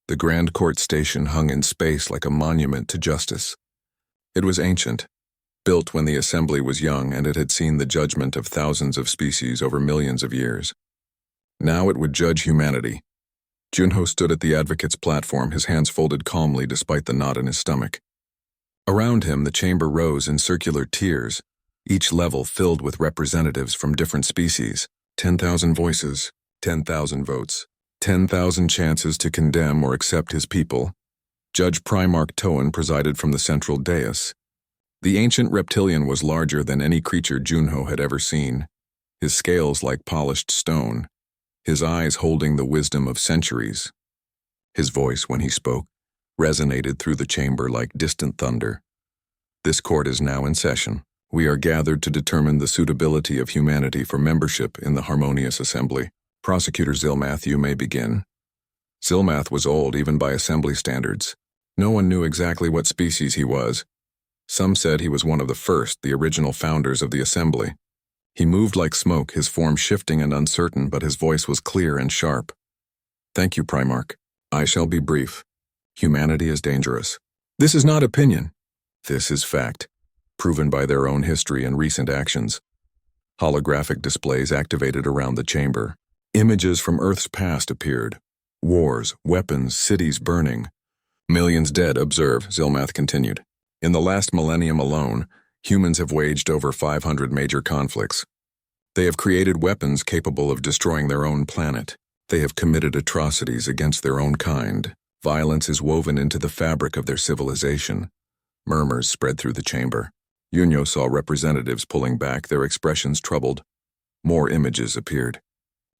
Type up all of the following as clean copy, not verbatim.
The Grand Court Station hung in space like a monument to justice. It was ancient, built when the assembly was young, and it had seen the judgment of thousands of species over millions of years. Now it would judge humanity. Junho stood at the advocate's platform, his hands folded calmly despite the knot in his stomach. Around him, the chamber rose in circular tiers, each level filled with representatives from different species. 10,000 voices, 10,000 votes, 10,000 chances to condemn or accept his people. Judge Primarch Toan presided from the central dais. The ancient reptilian was larger than any creature Junho had ever seen, his scales like polished stone, his eyes holding the wisdom of centuries. His voice, when he spoke, resonated through the chamber like distant thunder. This court is now in session. We are gathered to determine the suitability of humanity for membership in the harmonious assembly. Prosecutor Zilmath, you may begin. Zilmath was old even by assembly standards. No one knew exactly what species he was. Some said he was one of the first, the original founders of the assembly. He moved like smoke, his form shifting and uncertain, but his voice was clear and sharp. Thank you, Primarch. I shall be brief. Humanity is dangerous. This is not opinion. This is fact, proven by their own history and recent actions. Holographic displays activated around the chamber. Images from Earth's past appeared. Wars, weapons, cities burning. Millions dead, observe, Zilmath continued. In the last millennium alone, humans have waged over 500 major conflicts. They have created weapons capable of destroying their own planet. They have committed atrocities against their own kind. Violence is woven into the fabric of their civilization. Murmurs spread through the chamber. Junho saw representatives pulling back, their expressions troubled. More images appeared.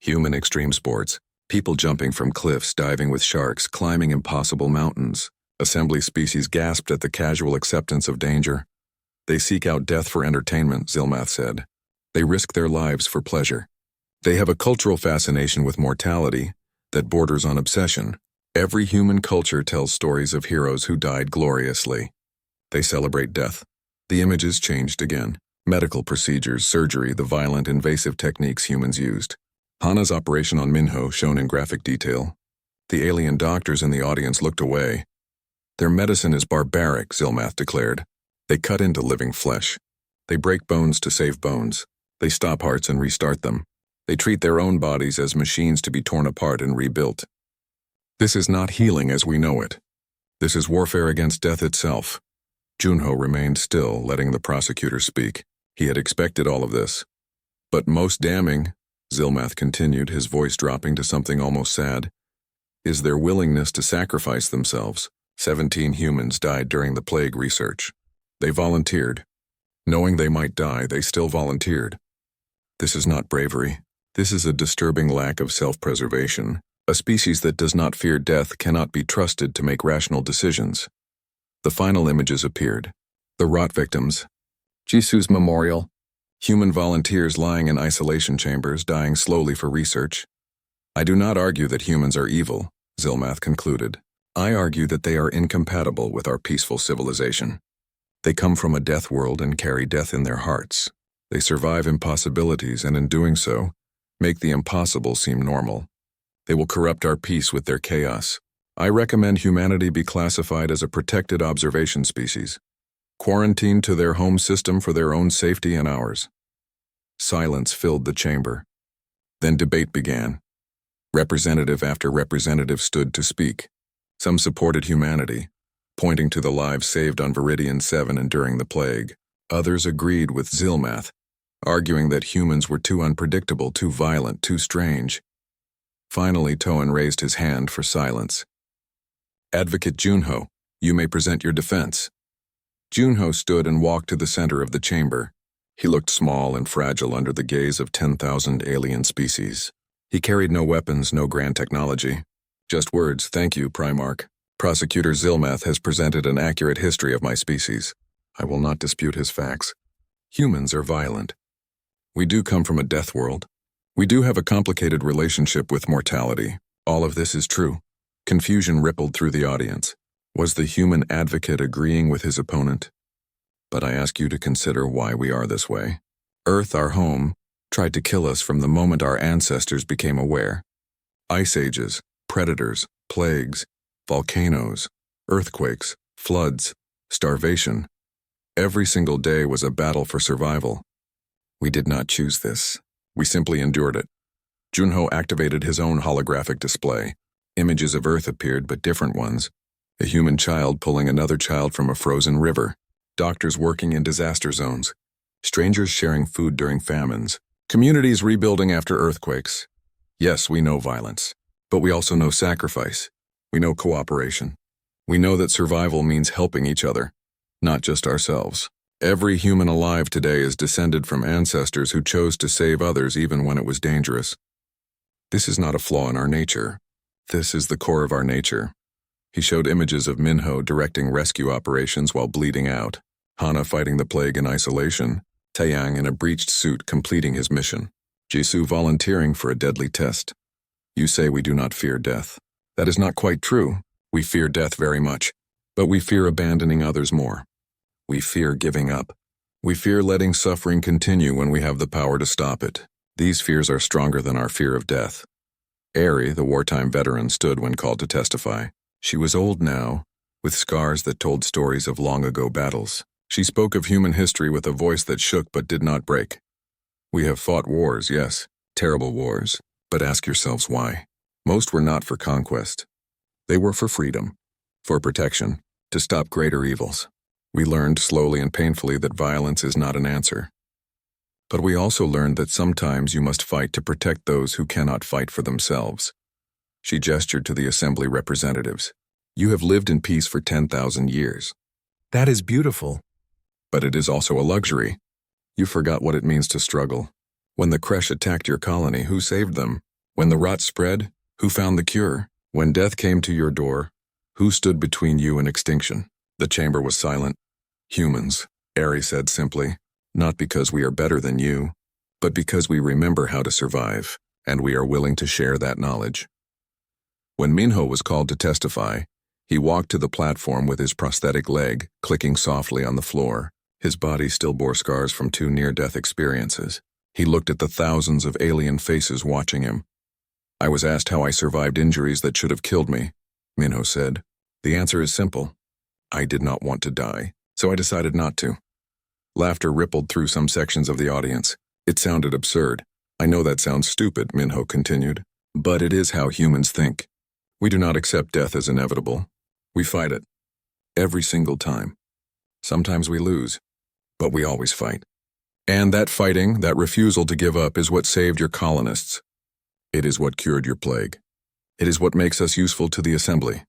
Human extreme sports, people jumping from cliffs, diving with sharks, climbing impossible mountains. Assembly species gasped at the casual acceptance of danger. They seek out death for entertainment, Zilmath said. They risk their lives for pleasure. They have a cultural fascination with mortality that borders on obsession. Every human culture tells stories of heroes who died gloriously. They celebrate death. The images changed again. Medical procedures, surgery, the violent, invasive techniques humans used. Hana's operation on Minho shown in graphic detail. The alien doctors in the audience looked away. Their medicine is barbaric, Zilmath declared. They cut into living flesh. They break bones to save bones. They stop hearts and restart them. They treat their own bodies as machines to be torn apart and rebuilt. This is not healing as we know it. This is warfare against death itself. Junho remained still, letting the prosecutor speak. He had expected all of this. But most damning, Zilmath continued, his voice dropping to something almost sad, is their willingness to sacrifice themselves. 17 humans died during the plague research. They volunteered. Knowing they might die, they still volunteered. This is not bravery. This is a disturbing lack of self-preservation. A species that does not fear death cannot be trusted to make rational decisions. The final images appeared. The rot victims. Jisu's memorial. Human volunteers lying in isolation chambers, dying slowly for research. I do not argue that humans are evil, Zilmath concluded. I argue that they are incompatible with our peaceful civilization. They come from a death world and carry death in their hearts. They survive impossibilities and in doing so, make the impossible seem normal. They will corrupt our peace with their chaos. I recommend humanity be classified as a protected observation species, quarantined to their home system for their own safety and ours. Silence filled the chamber. Then debate began. Representative after representative stood to speak. Some supported humanity, pointing to the lives saved on Viridian 7 and during the plague. Others agreed with Zilmath, arguing that humans were too unpredictable, too violent, too strange. Finally, Toan raised his hand for silence. Advocate Junho, you may present your defense. Junho stood and walked to the center of the chamber. He looked small and fragile under the gaze of 10,000 alien species. He carried no weapons, no grand technology. Just words, thank you, Primarch. Prosecutor Zilmath has presented an accurate history of my species. I will not dispute his facts. Humans are violent. We do come from a death world. We do have a complicated relationship with mortality. All of this is true. Confusion rippled through the audience. Was the human advocate agreeing with his opponent? But I ask you to consider why we are this way. Earth, our home, tried to kill us from the moment our ancestors became aware. Ice ages, predators, plagues, volcanoes, earthquakes, floods, starvation. Every single day was a battle for survival. We did not choose this. We simply endured it. Junho activated his own holographic display. Images of Earth appeared, but different ones. A human child pulling another child from a frozen river. Doctors working in disaster zones. Strangers sharing food during famines. Communities rebuilding after earthquakes. Yes, we know violence, but we also know sacrifice. We know cooperation. We know that survival means helping each other, not just ourselves. Every human alive today is descended from ancestors who chose to save others even when it was dangerous. This is not a flaw in our nature. This is the core of our nature. He showed images of Minho directing rescue operations while bleeding out, Hana fighting the plague in isolation, Taeyang in a breached suit completing his mission, Jisoo volunteering for a deadly test. You say we do not fear death. That is not quite true. We fear death very much, but we fear abandoning others more. We fear giving up. We fear letting suffering continue when we have the power to stop it. These fears are stronger than our fear of death. Aerie, the wartime veteran, stood when called to testify. She was old now, with scars that told stories of long-ago battles. She spoke of human history with a voice that shook but did not break. We have fought wars, yes, terrible wars, but ask yourselves why. Most were not for conquest. They were for freedom, for protection, to stop greater evils. We learned slowly and painfully that violence is not an answer. But we also learned that sometimes you must fight to protect those who cannot fight for themselves. She gestured to the assembly representatives. You have lived in peace for 10,000 years. That is beautiful. But it is also a luxury. You forgot what it means to struggle. When the Kresh attacked your colony, who saved them? When the rot spread, who found the cure? When death came to your door, who stood between you and extinction? The chamber was silent. Humans, Aerie said simply, not because we are better than you, but because we remember how to survive, and we are willing to share that knowledge. When Minho was called to testify, he walked to the platform with his prosthetic leg, clicking softly on the floor. His body still bore scars from 2 near-death experiences. He looked at the thousands of alien faces watching him. I was asked how I survived injuries that should have killed me, Minho said. The answer is simple. I did not want to die, so I decided not to. Laughter rippled through some sections of the audience. It sounded absurd. I know that sounds stupid, Minho continued, but it is how humans think. We do not accept death as inevitable. We fight it. Every single time. Sometimes we lose, but we always fight. And that fighting, that refusal to give up is what saved your colonists. It is what cured your plague. It is what makes us useful to the assembly.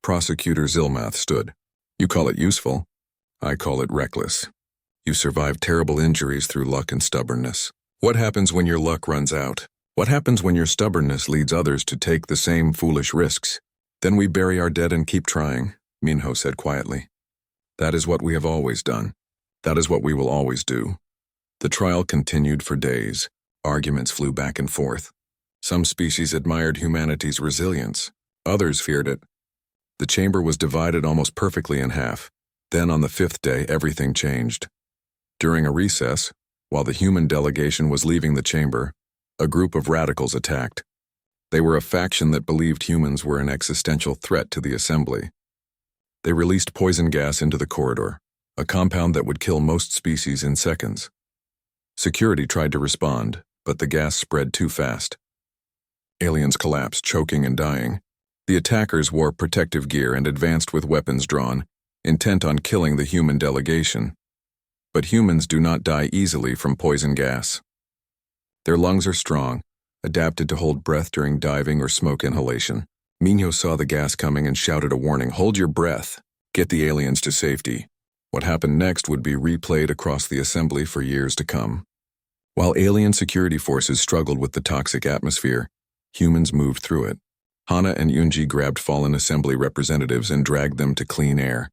Prosecutor Zilmath stood. You call it useful. I call it reckless. You survived terrible injuries through luck and stubbornness. What happens when your luck runs out? What happens when your stubbornness leads others to take the same foolish risks? Then we bury our dead and keep trying, Minho said quietly. That is what we have always done. That is what we will always do. The trial continued for days. Arguments flew back and forth. Some species admired humanity's resilience. Others feared it. The chamber was divided almost perfectly in half. Then on the 5th day, everything changed. During a recess, while the human delegation was leaving the chamber, a group of radicals attacked. They were a faction that believed humans were an existential threat to the assembly. They released poison gas into the corridor, a compound that would kill most species in seconds. Security tried to respond, but the gas spread too fast. Aliens collapsed, choking and dying. The attackers wore protective gear and advanced with weapons drawn, intent on killing the human delegation. But humans do not die easily from poison gas. Their lungs are strong, adapted to hold breath during diving or smoke inhalation. Minho saw the gas coming and shouted a warning, "Hold your breath. Get the aliens to safety." What happened next would be replayed across the assembly for years to come. While alien security forces struggled with the toxic atmosphere, humans moved through it. Hana and Yunji grabbed fallen assembly representatives and dragged them to clean air.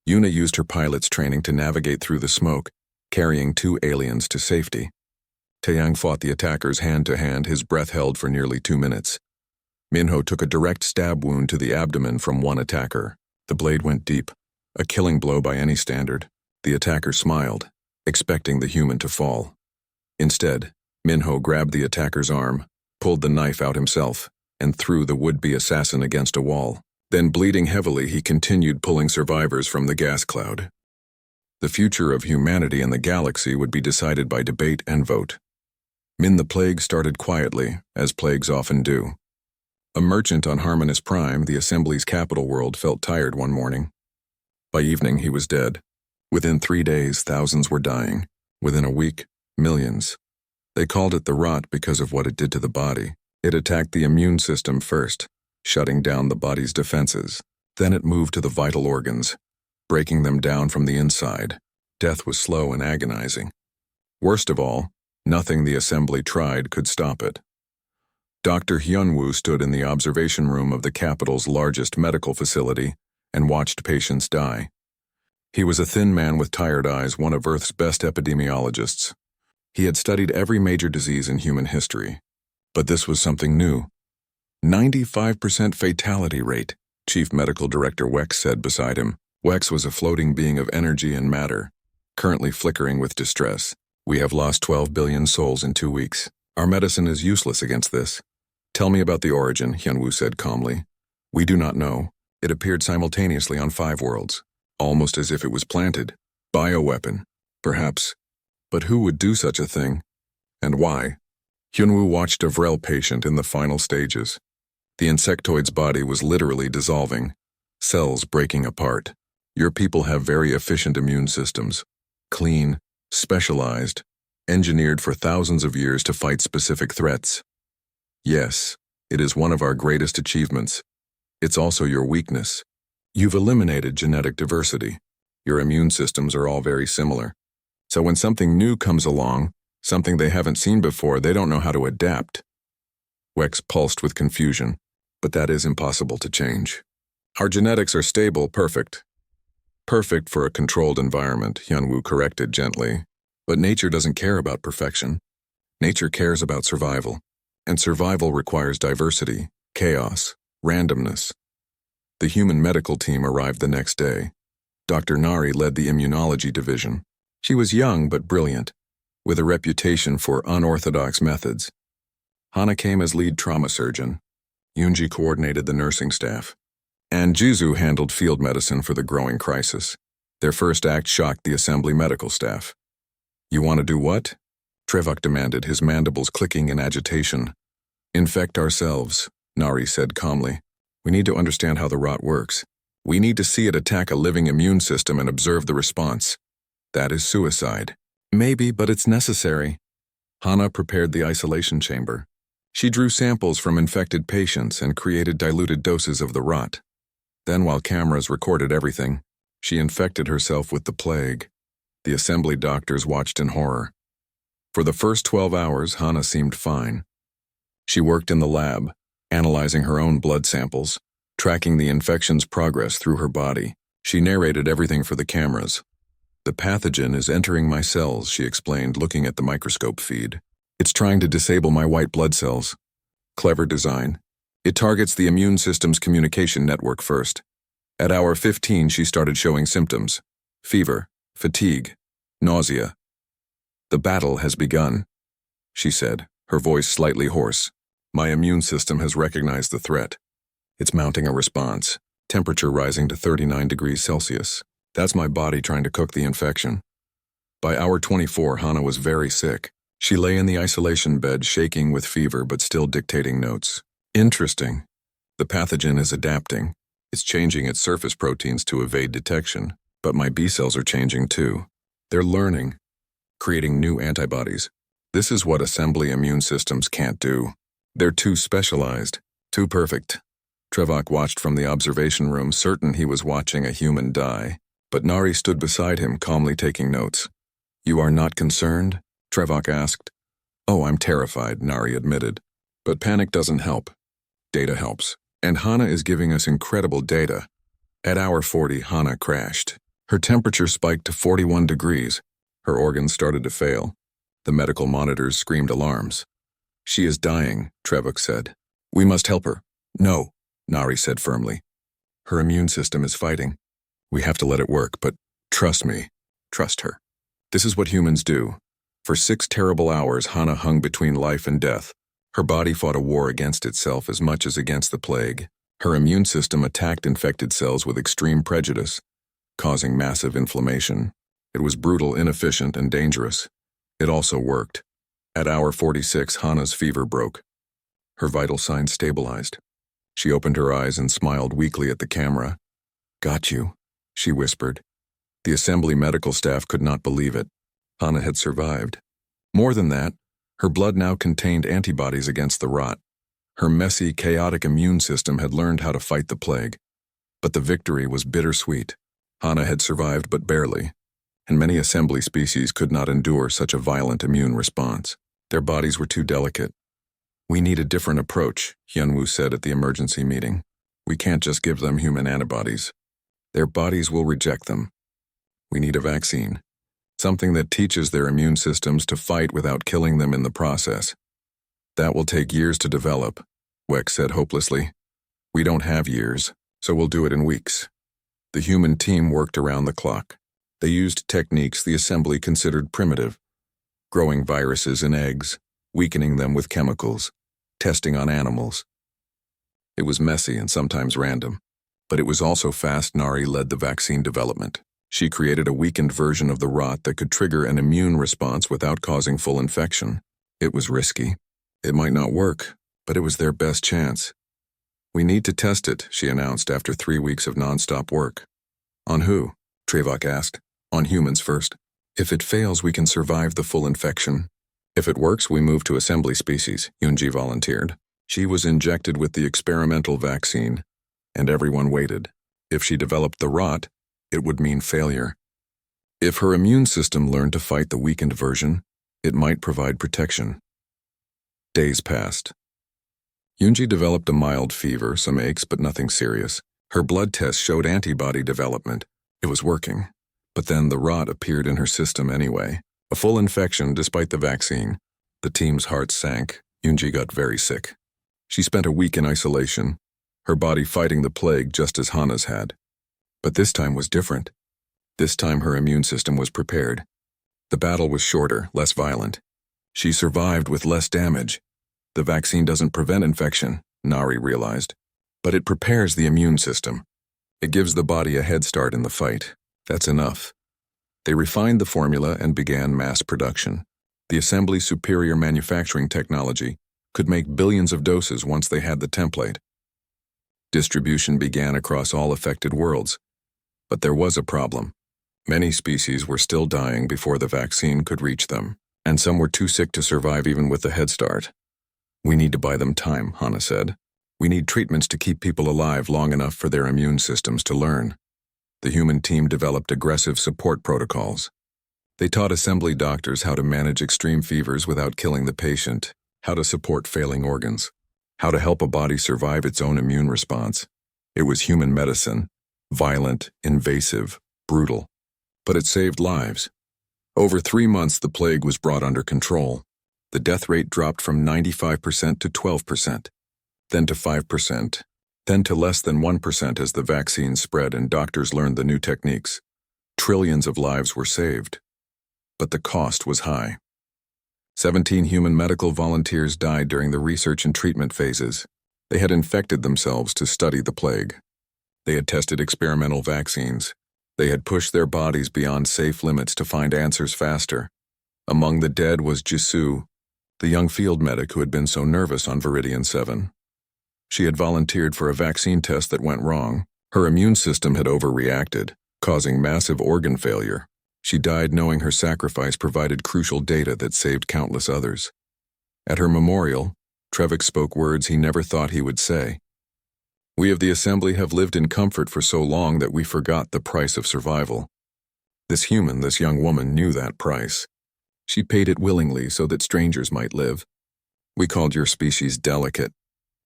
Yuna used her pilot's training to navigate through the smoke, carrying 2 aliens to safety. Taeyang fought the attackers hand-to-hand, his breath held for nearly 2 minutes. Minho took a direct stab wound to the abdomen from one attacker. The blade went deep, a killing blow by any standard. The attacker smiled, expecting the human to fall. Instead, Minho grabbed the attacker's arm, pulled the knife out himself, and threw the would-be assassin against a wall. Then, bleeding heavily, he continued pulling survivors from the gas cloud. The future of humanity and the galaxy would be decided by debate and vote. Min the Plague started quietly, as plagues often do. A merchant on Harmonis Prime, the Assembly's capital world, felt tired one morning. By evening, he was dead. Within 3 days, thousands were dying. Within a week, millions. They called it the rot because of what it did to the body. It attacked the immune system first, shutting down the body's defenses. Then it moved to the vital organs, breaking them down from the inside. Death was slow and agonizing. Worst of all, nothing the Assembly tried could stop it. Dr. Hyunwoo stood in the observation room of the capital's largest medical facility and watched patients die. He was a thin man with tired eyes, one of Earth's best epidemiologists. He had studied every major disease in human history. But this was something new. 95% fatality rate, Chief Medical Director Wex said beside him. Wex was a floating being of energy and matter, currently flickering with distress. We have lost 12 billion souls in 2 weeks. Our medicine is useless against this. Tell me about the origin, Hyunwoo said calmly. We do not know. It appeared simultaneously on 5 worlds, almost as if it was planted. Bioweapon, perhaps. But who would do such a thing? And why? Hyunwoo watched a Vrel patient in the final stages. The insectoid's body was literally dissolving, cells breaking apart. Your people have very efficient immune systems. Clean, specialized, engineered for thousands of years to fight specific threats. Yes, it is one of our greatest achievements. It's also your weakness. You've eliminated genetic diversity. Your immune systems are all very similar. So when something new comes along, something they haven't seen before, they don't know how to adapt. Wex pulsed with confusion, but that is impossible to change. Our genetics are stable, perfect. Perfect for a controlled environment, Hyunwoo corrected gently. But nature doesn't care about perfection. Nature cares about survival. And survival requires diversity, chaos, randomness. The human medical team arrived the next day. Dr. Nari led the immunology division. She was young but brilliant, with a reputation for unorthodox methods. Hana came as lead trauma surgeon. Yoonji coordinated the nursing staff. And Jizu handled field medicine for the growing crisis. Their first act shocked the Assembly medical staff. You want to do what? Trevok demanded, his mandibles clicking in agitation. Infect ourselves, Nari said calmly. We need to understand how the rot works. We need to see it attack a living immune system and observe the response. That is suicide. Maybe, but it's necessary. Hana prepared the isolation chamber. She drew samples from infected patients and created diluted doses of the rot. Then, while cameras recorded everything, she infected herself with the plague. The Assembly doctors watched in horror. For the first 12 hours, Hana seemed fine. She worked in the lab, analyzing her own blood samples, tracking the infection's progress through her body. She narrated everything for the cameras. The pathogen is entering my cells, she explained, looking at the microscope feed. It's trying to disable my white blood cells. Clever design. It targets the immune system's communication network first. At hour 15, she started showing symptoms: fever, fatigue, nausea. The battle has begun, she said, her voice slightly hoarse. My immune system has recognized the threat. It's mounting a response, temperature rising to 39 degrees Celsius. That's my body trying to cook the infection. By hour 24, Hana was very sick. She lay in the isolation bed, shaking with fever but still dictating notes. Interesting. The pathogen is adapting. It's changing its surface proteins to evade detection. But my B cells are changing too. They're learning, creating new antibodies. This is what assembly immune systems can't do. They're too specialized, too perfect. Trevok watched from the observation room, certain he was watching a human die. But Nari stood beside him, calmly taking notes. You are not concerned? Trevok asked. Oh, I'm terrified, Nari admitted. But panic doesn't help. Data helps. And Hana is giving us incredible data. At hour 40, Hana crashed. Her temperature spiked to 41 degrees. Her organs started to fail. The medical monitors screamed alarms. She is dying, Trevok said. We must help her. No, Nari said firmly. Her immune system is fighting. We have to let it work, but trust me. Trust her. This is what humans do. For 6 terrible hours, Hana hung between life and death. Her body fought a war against itself as much as against the plague. Her immune system attacked infected cells with extreme prejudice, causing massive inflammation. It was brutal, inefficient, and dangerous. It also worked. At hour 46, Hana's fever broke. Her vital signs stabilized. She opened her eyes and smiled weakly at the camera. "Got you," she whispered. The assembly medical staff could not believe it. Hana had survived. More than that, her blood now contained antibodies against the rot. Her messy, chaotic immune system had learned how to fight the plague. But the victory was bittersweet. Hana had survived but barely, and many assembly species could not endure such a violent immune response. Their bodies were too delicate. "We need a different approach," Hyunwoo said at the emergency meeting. "We can't just give them human antibodies. Their bodies will reject them. We need a vaccine, something that teaches their immune systems to fight without killing them in the process." "That will take years to develop," Weck said hopelessly. "We don't have years, so we'll do it in weeks." The human team worked around the clock. They used techniques the assembly considered primitive, growing viruses in eggs, weakening them with chemicals, testing on animals. It was messy and sometimes random, but it was also fast. Nari led the vaccine development. She created a weakened version of the rot that could trigger an immune response without causing full infection. It was risky. It might not work, but it was their best chance. "We need to test it," she announced after 3 weeks of non-stop work. "On who?" Trevok asked. "On humans first. If it fails, we can survive the full infection. If it works, we move to assembly species," Yoonji volunteered. She was injected with the experimental vaccine, and everyone waited. If she developed the rot, it would mean failure. If her immune system learned to fight the weakened version, it might provide protection. Days passed. Yoonji developed a mild fever, some aches, but nothing serious. Her blood tests showed antibody development. It was working. But then the rot appeared in her system anyway. A full infection despite the vaccine. The team's hearts sank. Yoonji got very sick. She spent a week in isolation, her body fighting the plague just as Hana's had. But this time was different. This time her immune system was prepared. The battle was shorter, less violent. She survived with less damage. The vaccine doesn't prevent infection, Nari realized, but it prepares the immune system. It gives the body a head start in the fight. That's enough. They refined the formula and began mass production. The assembly's superior manufacturing technology could make billions of doses once they had the template. Distribution began across all affected worlds. But there was a problem. Many species were still dying before the vaccine could reach them, and some were too sick to survive even with the head start. "We need to buy them time," Hana said. "We need treatments to keep people alive long enough for their immune systems to learn." The human team developed aggressive support protocols. They taught assembly doctors how to manage extreme fevers without killing the patient, how to support failing organs, how to help a body survive its own immune response. It was human medicine, violent, invasive, brutal. But it saved lives. Over 3 months, the plague was brought under control. The death rate dropped from 95% to 12%, then to 5%, then to less than 1% as the vaccine spread and doctors learned the new techniques. Trillions of lives were saved. But the cost was high. 17 human medical volunteers died during the research and treatment phases. They had infected themselves to study the plague. They had tested experimental vaccines. They had pushed their bodies beyond safe limits to find answers faster. Among the dead was Jisoo, the young field medic who had been so nervous on Viridian 7. She had volunteered for a vaccine test that went wrong. Her immune system had overreacted, causing massive organ failure. She died knowing her sacrifice provided crucial data that saved countless others. At her memorial, Trevok spoke words he never thought he would say. "We of the Assembly have lived in comfort for so long that we forgot the price of survival." This young woman, knew that price. She paid it willingly so that strangers might live. "We called your species delicate.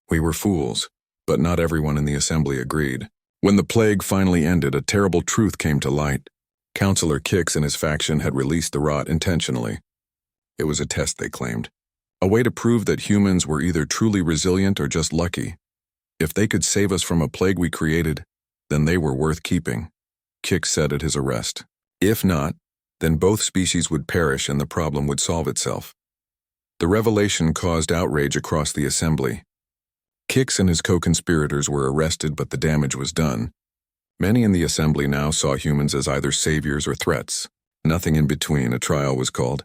We were fools, but not everyone in the Assembly agreed." When the plague finally ended, a terrible truth came to light. Counselor Kix and his faction had released the rot intentionally. It was a test, they claimed. A way to prove that humans were either truly resilient or just lucky. If they could save us from a plague we created, then they were worth keeping, Kix said at his arrest. If not, then both species would perish and the problem would solve itself. The revelation caused outrage across the Assembly. Kix and his co-conspirators were arrested, but the damage was done. Many in the assembly now saw humans as either saviors or threats. Nothing in between. A trial was called,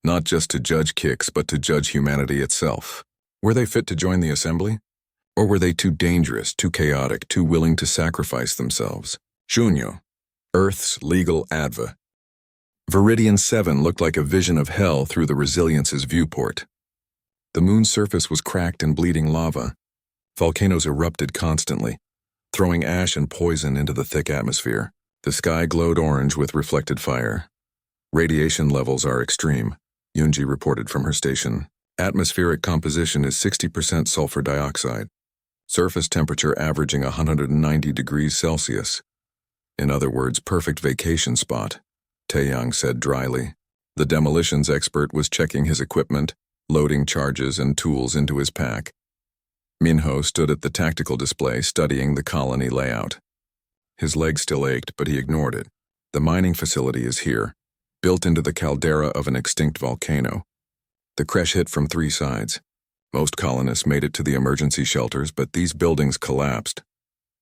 not just to judge Kix, but to judge humanity itself. Were they fit to join the assembly? Or were they too dangerous, too chaotic, too willing to sacrifice themselves? Junio, Earth's legal adva. Viridian 7 looked like a vision of hell through the Resilience's viewport. The moon's surface was cracked and bleeding lava. Volcanoes erupted constantly, throwing ash and poison into the thick atmosphere. The sky glowed orange with reflected fire. Radiation levels are extreme, Yunji reported from her station. Atmospheric composition is 60% sulfur dioxide. Surface temperature averaging 190 degrees Celsius. In other words, perfect vacation spot, Taeyang said dryly. The demolitions expert was checking his equipment, loading charges and tools into his pack. Minho stood at the tactical display studying the colony layout. His leg still ached, but he ignored it. The mining facility is here, built into the caldera of an extinct volcano. The crash hit from 3 sides. Most colonists made it to the emergency shelters, but these buildings collapsed.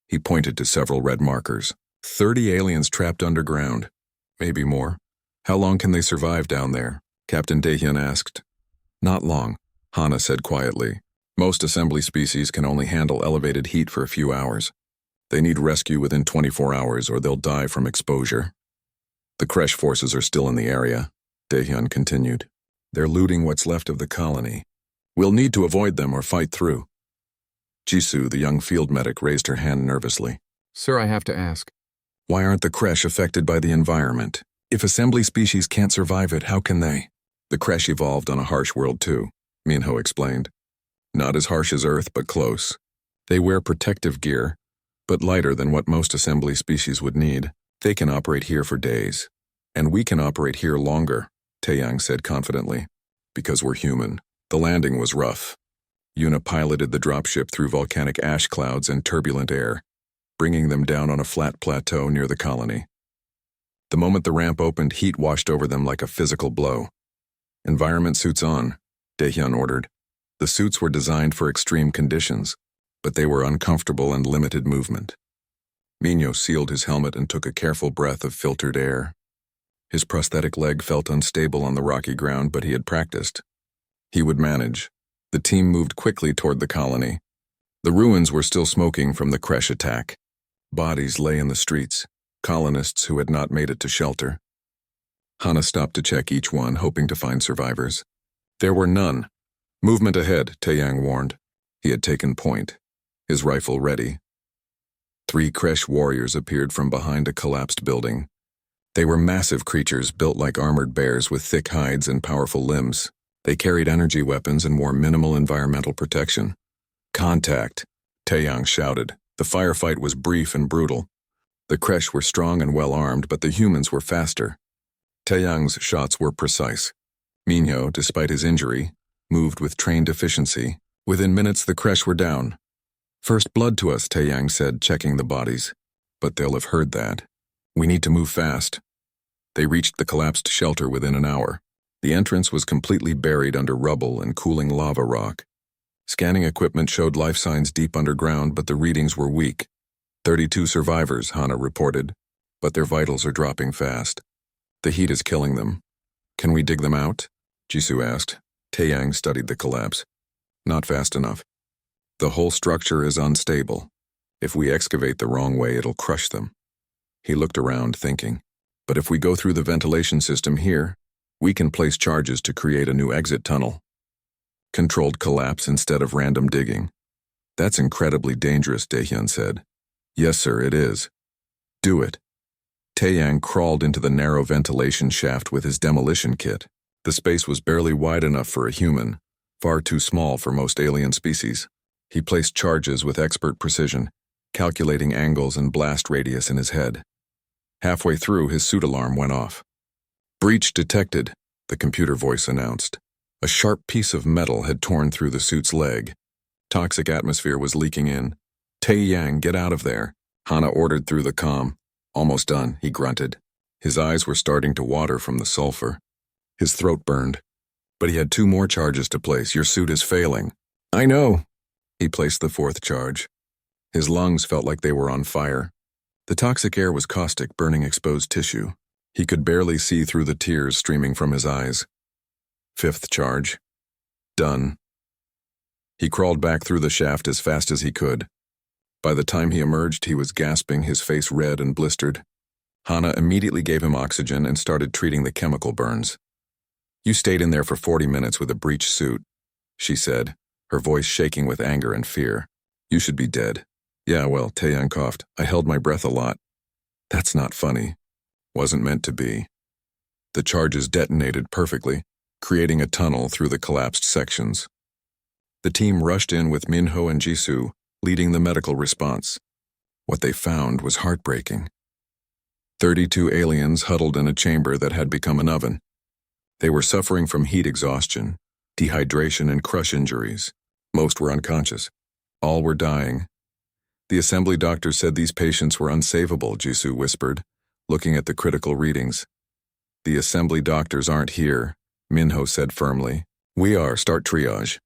He pointed to several red markers. 30 aliens trapped underground. Maybe more. How long can they survive down there? Captain Daehyun asked. Not long, Hana said quietly. Most assembly species can only handle elevated heat for a few hours. They need rescue within 24 hours or they'll die from exposure. The Kresh forces are still in the area, Daehyun continued. They're looting what's left of the colony. We'll need to avoid them or fight through. Jisoo, the young field medic, raised her hand nervously. Sir, I have to ask. Why aren't the Kresh affected by the environment? If assembly species can't survive it, how can they? The Kresh evolved on a harsh world too, Minho explained. Not as harsh as Earth, but close. They wear protective gear, but lighter than what most assembly species would need. They can operate here for days. And we can operate here longer, Taeyang said confidently. Because we're human. The landing was rough. Yuna piloted the dropship through volcanic ash clouds and turbulent air, bringing them down on a flat plateau near the colony. The moment the ramp opened, heat washed over them like a physical blow. Environment suits on, Daehyun ordered. The suits were designed for extreme conditions, but they were uncomfortable and limited movement. Minho sealed his helmet and took a careful breath of filtered air. His prosthetic leg felt unstable on the rocky ground, but he had practiced. He would manage. The team moved quickly toward the colony. The ruins were still smoking from the Kresh attack. Bodies lay in the streets, colonists who had not made it to shelter. Hana stopped to check each one, hoping to find survivors. There were none. Movement ahead, Taeyang warned. He had taken point, his rifle ready. 3 Kresh warriors appeared from behind a collapsed building. They were massive creatures built like armored bears with thick hides and powerful limbs. They carried energy weapons and wore minimal environmental protection. Contact, Taeyang shouted. The firefight was brief and brutal. The Kresh were strong and well-armed, but the humans were faster. Taeyang's shots were precise. Minho, despite his injury, moved with trained efficiency. Within minutes, the Kresh were down. First blood to us, Taeyang said, checking the bodies. But they'll have heard that. We need to move fast. They reached the collapsed shelter within an hour. The entrance was completely buried under rubble and cooling lava rock. Scanning equipment showed life signs deep underground, but the readings were weak. 32 survivors, Hana reported, but their vitals are dropping fast. The heat is killing them. Can we dig them out? Jisoo asked. Taeyang studied the collapse. Not fast enough. The whole structure is unstable. If we excavate the wrong way, it'll crush them. He looked around, thinking. But if we go through the ventilation system here, we can place charges to create a new exit tunnel. Controlled collapse instead of random digging. That's incredibly dangerous, Daehyun said. Yes, sir, it is. Do it. Taeyang crawled into the narrow ventilation shaft with his demolition kit. The space was barely wide enough for a human, far too small for most alien species. He placed charges with expert precision, calculating angles and blast radius in his head. Halfway through, his suit alarm went off. Breach detected, the computer voice announced. A sharp piece of metal had torn through the suit's leg. Toxic atmosphere was leaking in. Taeyang, get out of there, Hana ordered through the comm. Almost done, he grunted. His eyes were starting to water from the sulfur. His throat burned. But he had 2 more charges to place. Your suit is failing. I know. He placed the fourth charge. His lungs felt like they were on fire. The toxic air was caustic, burning exposed tissue. He could barely see through the tears streaming from his eyes. Fifth charge. Done. He crawled back through the shaft as fast as he could. By the time he emerged, he was gasping, his face red and blistered. Hana immediately gave him oxygen and started treating the chemical burns. "You stayed in there for 40 minutes with a breech suit," she said, her voice shaking with anger and fear. "You should be dead." "Yeah, well," Taeyang coughed. "I held my breath a lot." "That's not funny." "Wasn't meant to be." The charges detonated perfectly, creating a tunnel through the collapsed sections. The team rushed in with Minho and Jisoo leading the medical response. What they found was heartbreaking. 32 aliens huddled in a chamber that had become an oven. They were suffering from heat exhaustion, dehydration, and crush injuries. Most were unconscious. All were dying. "The assembly doctor said these patients were unsavable," Jisoo whispered, looking at the critical readings. "The assembly doctors aren't here," Minho said firmly. "We are. Start triage."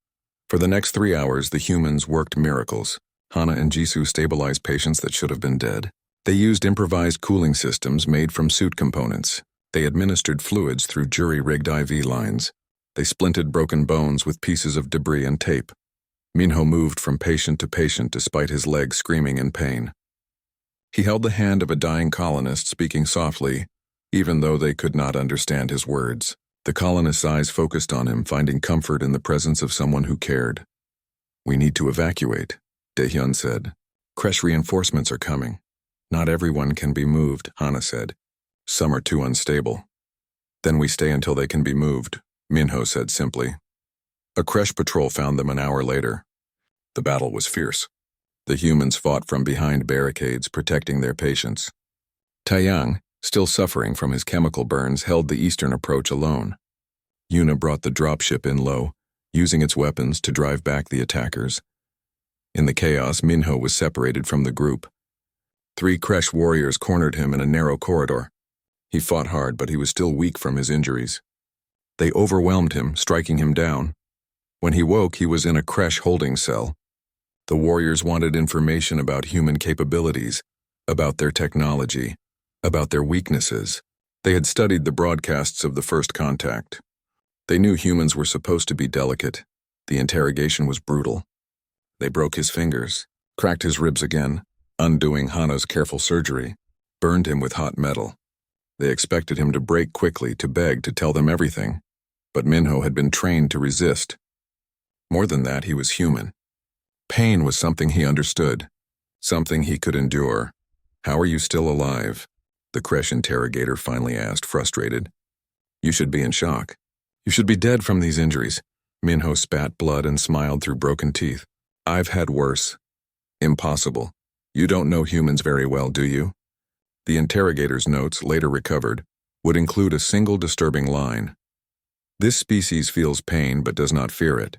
For the next 3 hours, the humans worked miracles. Hana and Jisoo stabilized patients that should have been dead. They used improvised cooling systems made from suit components. They administered fluids through jury-rigged IV lines. They splinted broken bones with pieces of debris and tape. Minho moved from patient to patient despite his legs screaming in pain. He held the hand of a dying colonist, speaking softly, even though they could not understand his words. The colonist's eyes focused on him, finding comfort in the presence of someone who cared. "We need to evacuate," Daehyun said. "Creche reinforcements are coming." "Not everyone can be moved," Hana said. "Some are too unstable." "Then we stay until they can be moved," Minho said simply. A creche patrol found them an hour later. The battle was fierce. The humans fought from behind barricades, protecting their patients. Taeyang, still suffering from his chemical burns, held the eastern approach alone. Yuna brought the dropship in low, using its weapons to drive back the attackers. In the chaos, Minho was separated from the group. 3 creche warriors cornered him in a narrow corridor. He fought hard, but he was still weak from his injuries. They overwhelmed him, striking him down. When he woke, he was in a creche holding cell. The warriors wanted information about human capabilities, about their technology, about their weaknesses. They had studied the broadcasts of the first contact. They knew humans were supposed to be delicate. The interrogation was brutal. They broke his fingers, cracked his ribs again, undoing Hana's careful surgery, burned him with hot metal. They expected him to break quickly, to beg, to tell them everything. But Minho had been trained to resist. More than that, he was human. Pain was something he understood, something he could endure. "How are you still alive?" the creche interrogator finally asked, frustrated. "You should be in shock. You should be dead from these injuries." Minho spat blood and smiled through broken teeth. "I've had worse." "Impossible. You don't know humans very well, do you?" The interrogator's notes, later recovered, would include a single disturbing line. "This species feels pain but does not fear it.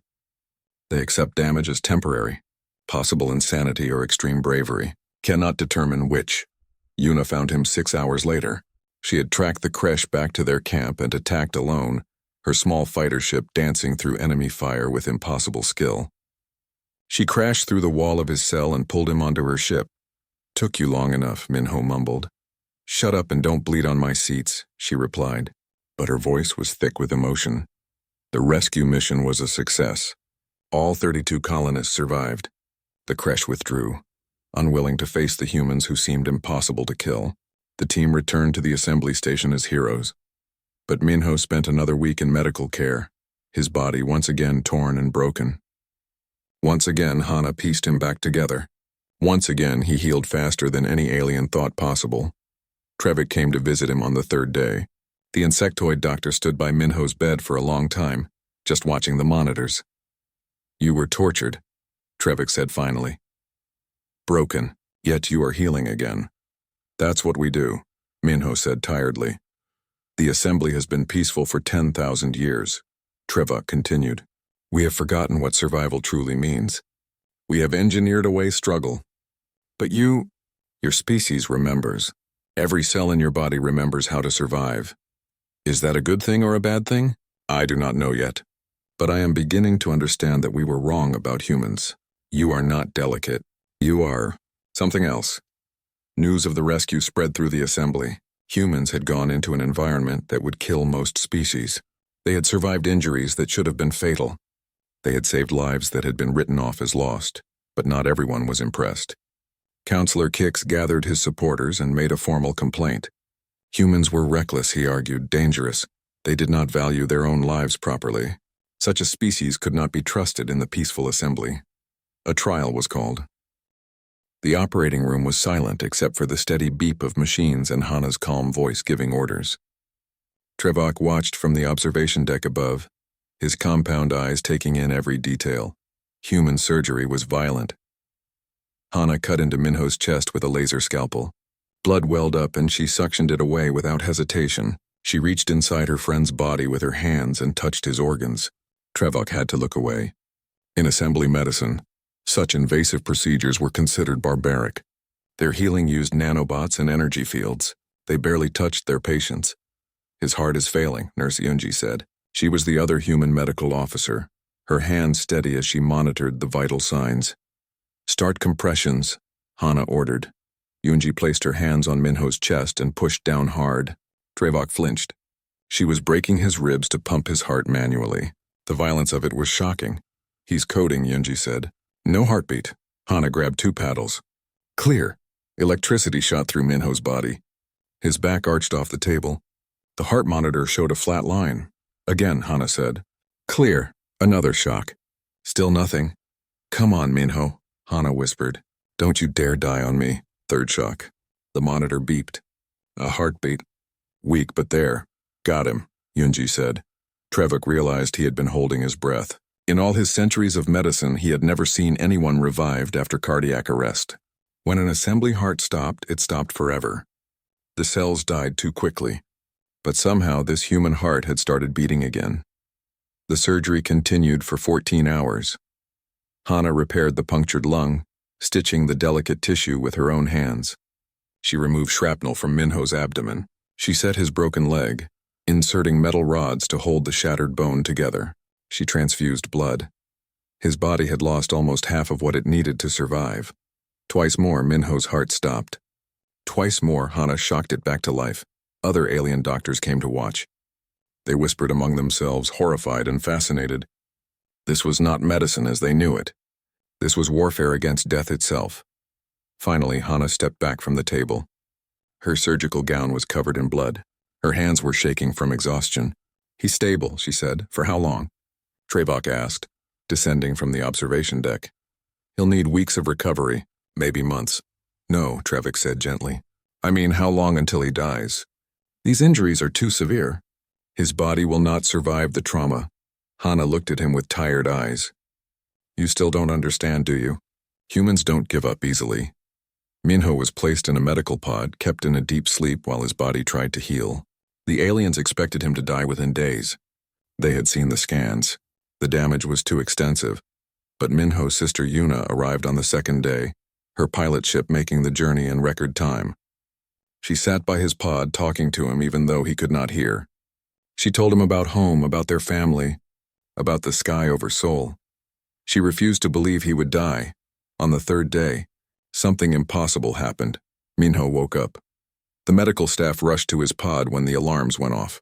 They accept damage as temporary, possible insanity or extreme bravery. Cannot determine which." Yuna found him 6 hours later. She had tracked the creche back to their camp and attacked alone, her small fighter ship dancing through enemy fire with impossible skill. She crashed through the wall of his cell and pulled him onto her ship. "Took you long enough," Minho mumbled. "Shut up and don't bleed on my seats," she replied, but her voice was thick with emotion. The rescue mission was a success. All 32 colonists survived. The creche withdrew, unwilling to face the humans who seemed impossible to kill. The team returned to the assembly station as heroes. But Minho spent another week in medical care, his body once again torn and broken. Once again, Hana pieced him back together. Once again, he healed faster than any alien thought possible. Trevik came to visit him on the 3rd day. The insectoid doctor stood by Minho's bed for a long time, just watching the monitors. "You were tortured," Trevik said finally. "Broken, yet you are healing again." "That's what we do," Minho said tiredly. "The assembly has been peaceful for 10,000 years," Trevik continued. "We have forgotten what survival truly means. We have engineered away struggle. But your species remembers. Every cell in your body remembers how to survive. Is that a good thing or a bad thing? I do not know yet. But I am beginning to understand that we were wrong about humans. You are not delicate. You are something else. News of the rescue spread through the assembly. Humans had gone into an environment that would kill most species. They had survived injuries that should have been fatal. They had saved lives that had been written off as lost, but not everyone was impressed. Counselor Kix gathered his supporters and made a formal complaint. Humans were reckless, he argued, dangerous. They did not value their own lives properly. Such a species could not be trusted in the peaceful assembly. A trial was called. The operating room was silent except for the steady beep of machines and Hana's calm voice giving orders. Trevok watched from the observation deck above, his compound eyes taking in every detail. Human surgery was violent. Hana cut into Minho's chest with a laser scalpel. Blood welled up and she suctioned it away without hesitation. She reached inside her friend's body with her hands and touched his organs. Trevok had to look away. In assembly medicine, such invasive procedures were considered barbaric. Their healing used nanobots and energy fields. They barely touched their patients. His heart is failing, Nurse Yunji said. She was the other human medical officer, her hands steady as she monitored the vital signs. Start compressions, Hana ordered. Yunji placed her hands on Minho's chest and pushed down hard. Trevok flinched. She was breaking his ribs to pump his heart manually. The violence of it was shocking. He's coding, Yunji said. No heartbeat. Hana grabbed 2 paddles. Clear. Electricity shot through Minho's body. His back arched off the table. The heart monitor showed a flat line. Again, Hana said. Clear. Another shock. Still nothing. Come on, Minho, Hana whispered. Don't you dare die on me. Third shock. The monitor beeped. A heartbeat. Weak, but there. Got him, Yunji said. Trevok realized he had been holding his breath. In all his centuries of medicine, he had never seen anyone revived after cardiac arrest. When an assembly heart stopped, it stopped forever. The cells died too quickly. But somehow this human heart had started beating again. The surgery continued for 14 hours. Hana repaired the punctured lung, stitching the delicate tissue with her own hands. She removed shrapnel from Minho's abdomen. She set his broken leg, inserting metal rods to hold the shattered bone together. She transfused blood. His body had lost almost half of what it needed to survive. Twice more, Minho's heart stopped. Twice more, Hana shocked it back to life. Other alien doctors came to watch. They whispered among themselves, horrified and fascinated. This was not medicine as they knew it. This was warfare against death itself. Finally, Hana stepped back from the table. Her surgical gown was covered in blood. Her hands were shaking from exhaustion. He's stable, she said. For how long? Trevok asked, descending from the observation deck. He'll need weeks of recovery, maybe months. No, Trevok said gently. I mean, how long until he dies? These injuries are too severe. His body will not survive the trauma. Hana looked at him with tired eyes. You still don't understand, do you? Humans don't give up easily. Minho was placed in a medical pod, kept in a deep sleep while his body tried to heal. The aliens expected him to die within days. They had seen the scans. The damage was too extensive. But Minho's sister Yuna arrived on the 2nd day, her pilot ship making the journey in record time. She sat by his pod talking to him even though he could not hear. She told him about home, about their family, about the sky over Seoul. She refused to believe he would die. On the 3rd day, something impossible happened. Minho woke up. The medical staff rushed to his pod when the alarms went off.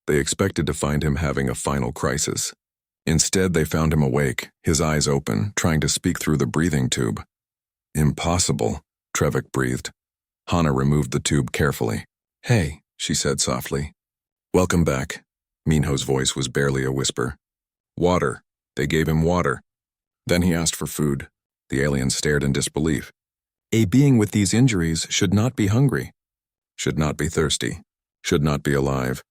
They expected to find him having a final crisis. Instead, they found him awake, his eyes open, trying to speak through the breathing tube. Impossible, Trevok breathed. Hana removed the tube carefully. Hey, she said softly. Welcome back. Minho's voice was barely a whisper. Water. They gave him water. Then he asked for food. The alien stared in disbelief. A being with these injuries should not be hungry, should not be thirsty, should not be alive.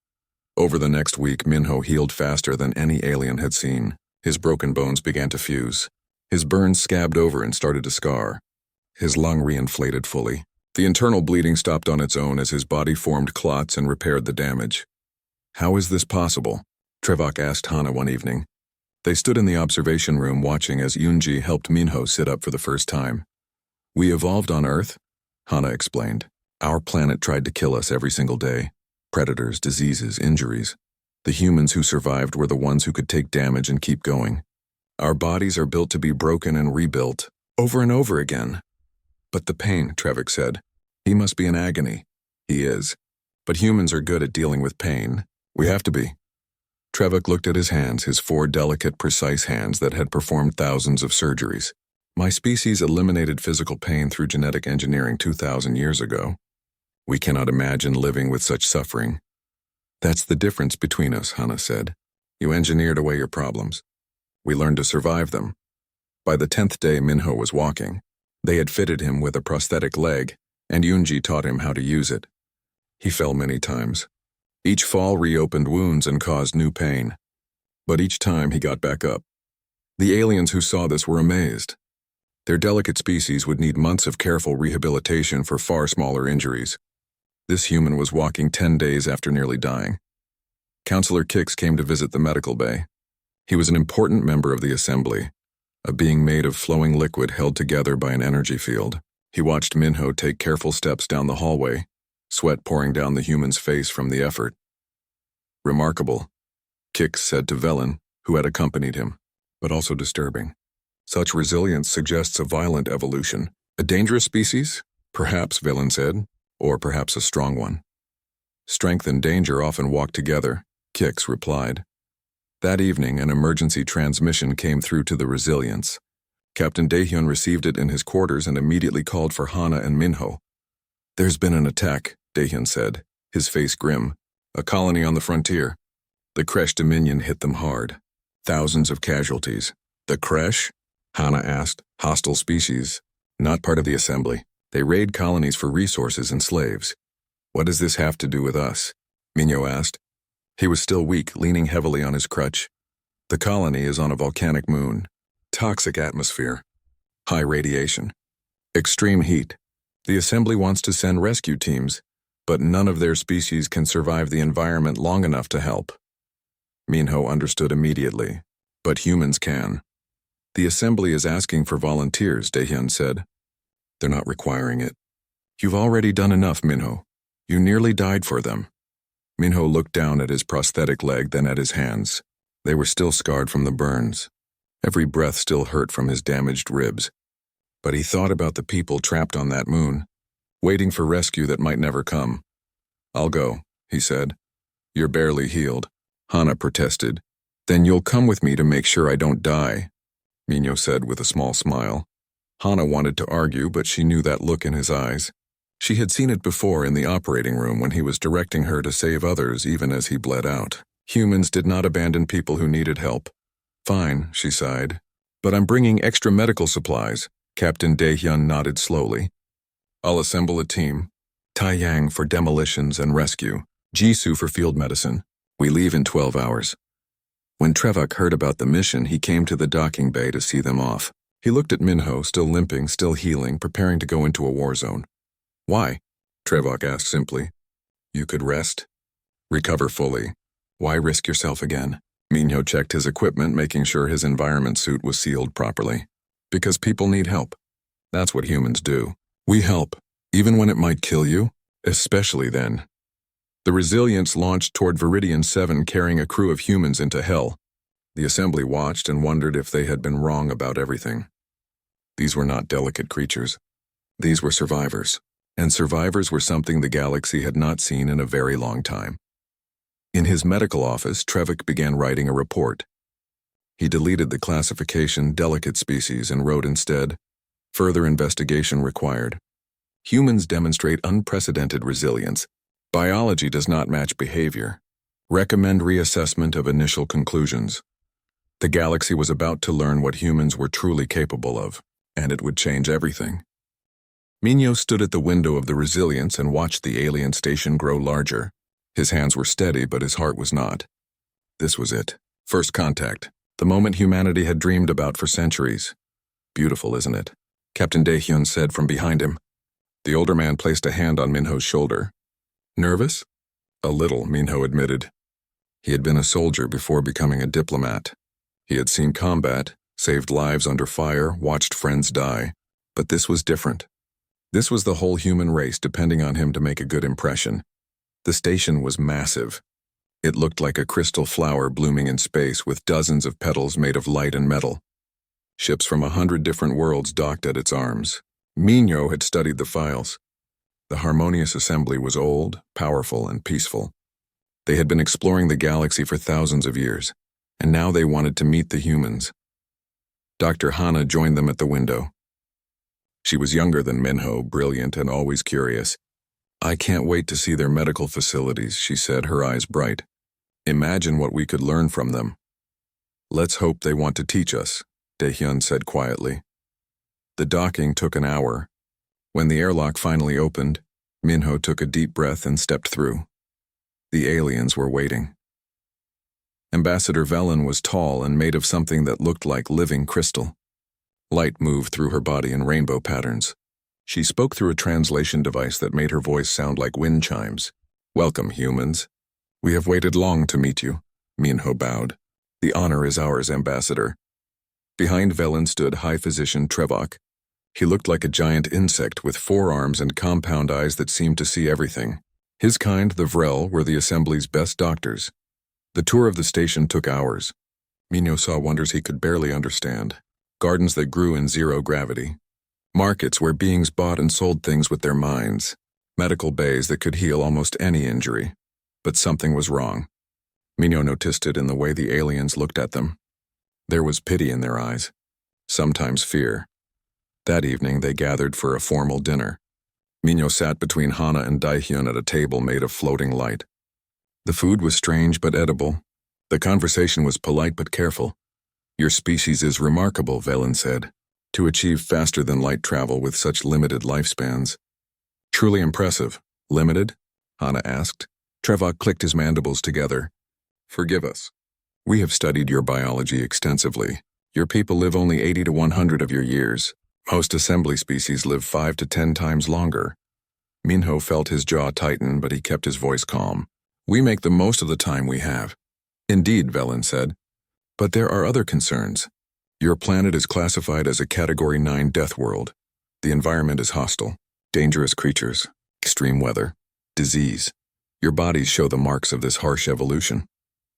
Over the next week, Minho healed faster than any alien had seen. His broken bones began to fuse. His burns scabbed over and started to scar. His lung reinflated fully. The internal bleeding stopped on its own as his body formed clots and repaired the damage. How is this possible? Trevok asked Hana one evening. They stood in the observation room watching as Yunji helped Minho sit up for the first time. We evolved on Earth, Hana explained. Our planet tried to kill us every single day. Predators, diseases, injuries. The humans who survived were the ones who could take damage and keep going. Our bodies are built to be broken and rebuilt, over and over again. But the pain, Trevik said. He must be in agony. He is. But humans are good at dealing with pain. We have to be. Trevik looked at his hands, his 4 delicate, precise hands that had performed thousands of surgeries. My species eliminated physical pain through genetic engineering 2,000 years ago. We cannot imagine living with such suffering. That's the difference between us, Hana said. You engineered away your problems. We learned to survive them. By the 10th day, Minho was walking. They had fitted him with a prosthetic leg, and Yunji taught him how to use it. He fell many times. Each fall reopened wounds and caused new pain. But each time he got back up. The aliens who saw this were amazed. Their delicate species would need months of careful rehabilitation for far smaller injuries. This human was walking 10 days after nearly dying. Counselor Kix came to visit the medical bay. He was an important member of the assembly, a being made of flowing liquid held together by an energy field. He watched Minho take careful steps down the hallway, sweat pouring down the human's face from the effort. Remarkable, Kix said to Velen, who had accompanied him, but also disturbing. Such resilience suggests a violent evolution. A dangerous species? Perhaps, Velen said, or perhaps a strong one. Strength and danger often walk together, Kix replied. That evening, an emergency transmission came through to the Resilience. Captain Daehyun received it in his quarters and immediately called for Hana and Minho. There's been an attack, Daehyun said, his face grim. A colony on the frontier. The Kresh Dominion hit them hard. Thousands of casualties. The Kresh? Hana asked. Hostile species. Not part of the assembly. They raid colonies for resources and slaves. What does this have to do with us? Minho asked. He was still weak, leaning heavily on his crutch. The colony is on a volcanic moon. Toxic atmosphere. High radiation. Extreme heat. The assembly wants to send rescue teams, but none of their species can survive the environment long enough to help. Minho understood immediately, but humans can. The assembly is asking for volunteers, Daehyun said. They're not requiring it. You've already done enough, Minho. You nearly died for them. Minho looked down at his prosthetic leg, then at his hands. They were still scarred from the burns. Every breath still hurt from his damaged ribs. But he thought about the people trapped on that moon, waiting for rescue that might never come. I'll go, he said. You're barely healed, Hana protested. Then you'll come with me to make sure I don't die, Minho said with a small smile. Hana wanted to argue, but she knew that look in his eyes. She had seen it before in the operating room when he was directing her to save others even as he bled out. Humans did not abandon people who needed help. Fine, she sighed. But I'm bringing extra medical supplies. Captain Daehyun nodded slowly. I'll assemble a team. Taiyang for demolitions and rescue. Jisoo for field medicine. We leave in 12 hours. When Trevik heard about the mission, he came to the docking bay to see them off. He looked at Minho, still limping, still healing, preparing to go into a war zone. Why? Trevik asked simply. You could rest. Recover fully. Why risk yourself again? Minho checked his equipment, making sure his environment suit was sealed properly. Because people need help. That's what humans do. We help, even when it might kill you, especially then. The Resilience launched toward Viridian 7 carrying a crew of humans into hell. The assembly watched and wondered if they had been wrong about everything. These were not delicate creatures. These were survivors. And survivors were something the galaxy had not seen in a very long time. In his medical office, Trevik began writing a report. He deleted the classification delicate species and wrote instead, further investigation required. Humans demonstrate unprecedented resilience. Biology does not match behavior. Recommend reassessment of initial conclusions. The galaxy was about to learn what humans were truly capable of, and it would change everything. Minho stood at the window of the Resilience and watched the alien station grow larger. His hands were steady, but his heart was not. This was it. First contact. The moment humanity had dreamed about for centuries. Beautiful, isn't it? Captain Daehyun said from behind him. The older man placed a hand on Minho's shoulder. Nervous? A little, Minho admitted. He had been a soldier before becoming a diplomat. He had seen combat, saved lives under fire, watched friends die. But this was different. This was the whole human race depending on him to make a good impression. The station was massive. It looked like a crystal flower blooming in space with dozens of petals made of light and metal. Ships from 100 different worlds docked at its arms. Minho had studied the files. The harmonious assembly was old, powerful, and peaceful. They had been exploring the galaxy for thousands of years, and now they wanted to meet the humans. Dr. Hana joined them at the window. She was younger than Minho, brilliant and always curious. "I can't wait to see their medical facilities," she said, her eyes bright. "Imagine what we could learn from them." "Let's hope they want to teach us," Daehyun said quietly. The docking took an hour. When the airlock finally opened, Minho took a deep breath and stepped through. The aliens were waiting. Ambassador Velen was tall and made of something that looked like living crystal. Light moved through her body in rainbow patterns. She spoke through a translation device that made her voice sound like wind chimes. "Welcome, humans. We have waited long to meet you," Minho bowed. "The honor is ours, Ambassador." Behind Velen stood High Physician Trevok. He looked like a giant insect with 4 arms and compound eyes that seemed to see everything. His kind, the Vrel, were the assembly's best doctors. The tour of the station took hours. Minho saw wonders he could barely understand. Gardens that grew in zero gravity. Markets where beings bought and sold things with their minds. Medical bays that could heal almost any injury. But something was wrong. Minho noticed it in the way the aliens looked at them. There was pity in their eyes. Sometimes fear. That evening they gathered for a formal dinner. Minho sat between Hana and Daehyun at a table made of floating light. The food was strange but edible. The conversation was polite but careful. "Your species is remarkable," Velen said, "to achieve faster than light travel with such limited lifespans." "Truly impressive." "Limited?" Hana asked. Trevok clicked his mandibles together. "Forgive us. We have studied your biology extensively. Your people live only 80 to 100 of your years. Most assembly species live 5 to 10 times longer." Minho felt his jaw tighten, but he kept his voice calm. "We make the most of the time we have." "Indeed," Velen said. "But there are other concerns. Your planet is classified as a Category 9 death world. The environment is hostile. Dangerous creatures, extreme weather, disease. Your bodies show the marks of this harsh evolution."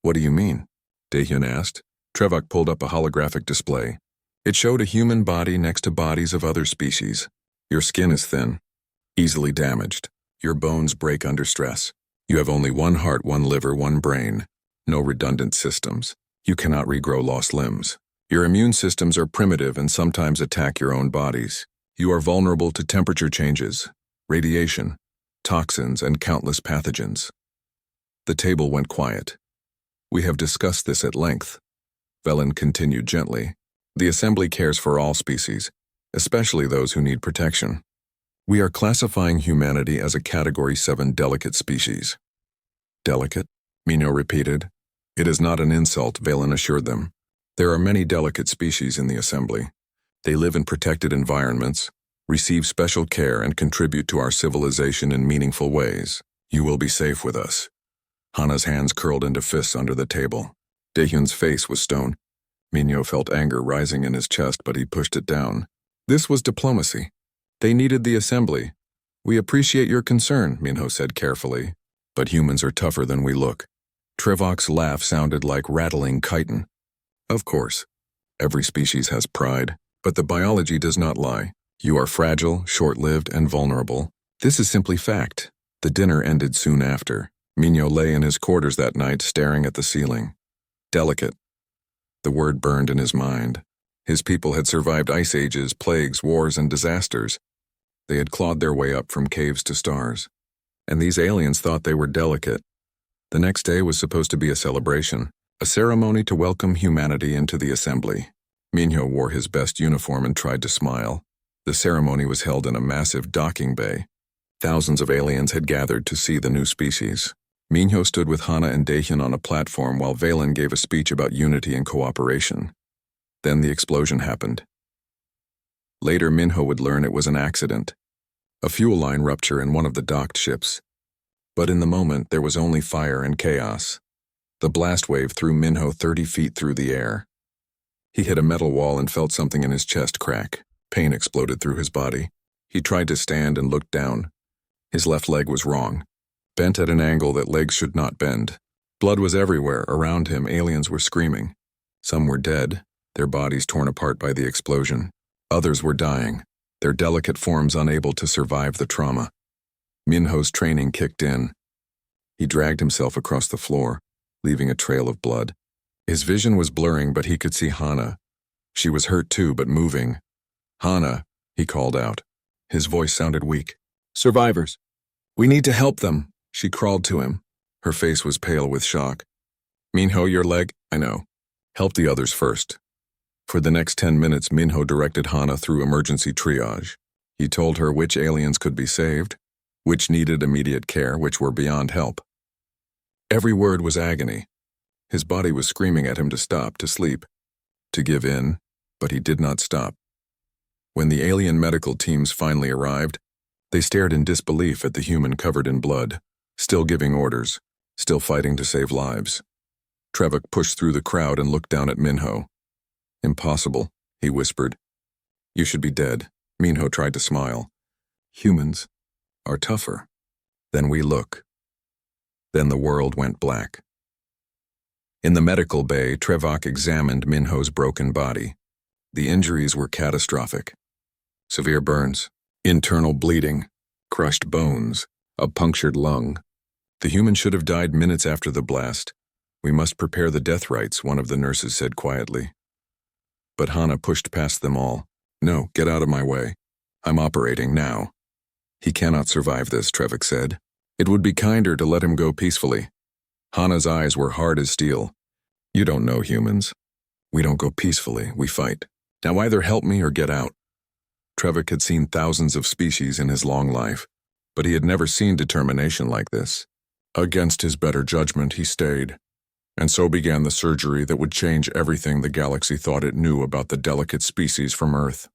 "What do you mean?" Daehyun asked. Trevok pulled up a holographic display. It showed a human body next to bodies of other species. "Your skin is thin, easily damaged. Your bones break under stress. You have only 1 heart, 1 liver, 1 brain. No redundant systems. You cannot regrow lost limbs. Your immune systems are primitive and sometimes attack your own bodies. You are vulnerable to temperature changes, radiation, toxins, and countless pathogens." The table went quiet. "We have discussed this at length," Velen continued gently. "The Assembly cares for all species, especially those who need protection. We are classifying humanity as a Category 7 delicate species." "Delicate?" Minho repeated. "It is not an insult," Velen assured them. "There are many delicate species in the Assembly. They live in protected environments, receive special care, and contribute to our civilization in meaningful ways. You will be safe with us." Hana's hands curled into fists under the table. Daehyun's face was stone. Minho felt anger rising in his chest, but he pushed it down. This was diplomacy. They needed the Assembly. "We appreciate your concern," Minho said carefully. "But humans are tougher than we look." Trevok's laugh sounded like rattling chitin. "Of course. Every species has pride, but the biology does not lie. You are fragile, short-lived, and vulnerable. This is simply fact." The dinner ended soon after. Minho lay in his quarters that night, staring at the ceiling. Delicate. The word burned in his mind. His people had survived ice ages, plagues, wars, and disasters. They had clawed their way up from caves to stars. And these aliens thought they were delicate. The next day was supposed to be a celebration, a ceremony to welcome humanity into the Assembly. Minho wore his best uniform and tried to smile. The ceremony was held in a massive docking bay. Thousands of aliens had gathered to see the new species. Minho stood with Hana and Daehyun on a platform while Velen gave a speech about unity and cooperation. Then the explosion happened. Later, Minho would learn it was an accident. A fuel line rupture in one of the docked ships. But in the moment, there was only fire and chaos. The blast wave threw Minho 30 feet through the air. He hit a metal wall and felt something in his chest crack. Pain exploded through his body. He tried to stand and looked down. His left leg was wrong, bent at an angle that legs should not bend. Blood was everywhere. Around him, aliens were screaming. Some were dead, their bodies torn apart by the explosion. Others were dying, their delicate forms unable to survive the trauma. Minho's training kicked in. He dragged himself across the floor, leaving a trail of blood. His vision was blurring, but he could see Hana. She was hurt too, but moving. "Hana," he called out. His voice sounded weak. "Survivors. We need to help them." She crawled to him. Her face was pale with shock. "Minho, your leg? I know. Help the others first." For the next 10 minutes, Minho directed Hana through emergency triage. He told her which aliens could be saved, which needed immediate care, which were beyond help. Every word was agony. His body was screaming at him to stop, to sleep, to give in, but he did not stop. When the alien medical teams finally arrived, they stared in disbelief at the human covered in blood, still giving orders, still fighting to save lives. Trevok pushed through the crowd and looked down at Minho. "Impossible," he whispered. "You should be dead." Minho tried to smile. "Humans are tougher than we look." Then the world went black. In the medical bay, Trevok examined Minho's broken body. The injuries were catastrophic. Severe burns, internal bleeding, crushed bones, a punctured lung. The human should have died minutes after the blast. "We must prepare the death rites," one of the nurses said quietly. But Hana pushed past them all. "No, get out of my way. I'm operating now." "He cannot survive this," Trevok said. "It would be kinder to let him go peacefully." Hana's eyes were hard as steel. "You don't know humans. We don't go peacefully, we fight. Now either help me or get out." Trevok had seen thousands of species in his long life, but he had never seen determination like this. Against his better judgment, he stayed. And so began the surgery that would change everything the galaxy thought it knew about the delicate species from Earth.